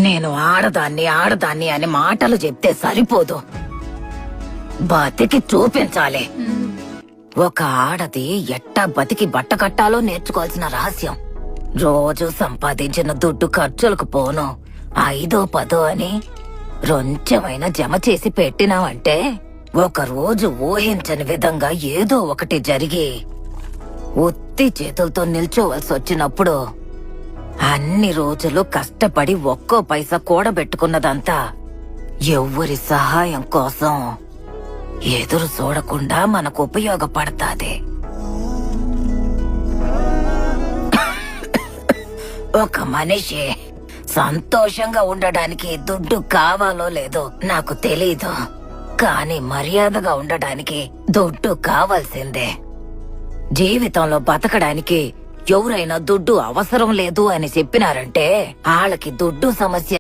నేను ఆడదాన్ని అని మాటలు చెప్తే సరిపోదు, బతికి చూపించాలి. ఒక ఆడది ఎట్టా బతికి బట్ట కట్టాలో నేర్చుకోవాల్సిన రహస్యం. రోజు సంపాదించిన దుడ్డు ఖర్చులకు పోను 5-10 అని రొంచెమైనా జమ చేసి పెట్టినావంటే ఒక రోజు ఊహించని విధంగా ఏదో ఒకటి జరిగి ఉత్తి చేతులతో నిల్చోవలసి వచ్చినప్పుడు అన్ని రోజులు కష్టపడి ఒక్కో పైసా కూడబెట్టుకున్నదంతా ఎవ్వరి సహాయం కోసం ఎదురు చూడకుండా మనకు ఉపయోగపడతాది. ఒక మనిషి సంతోషంగా ఉండడానికి దుడ్డు కావాలో లేదో నాకు తెలీదు, కానీ మర్యాదగా ఉండడానికి దుడ్డు కావాల్సిందే. జీవితంలో బతకడానికి ఎవరైనా దుడ్డు అవసరం లేదు అని చెప్పినారంటే వాళ్ళకి దుడ్డు సమస్య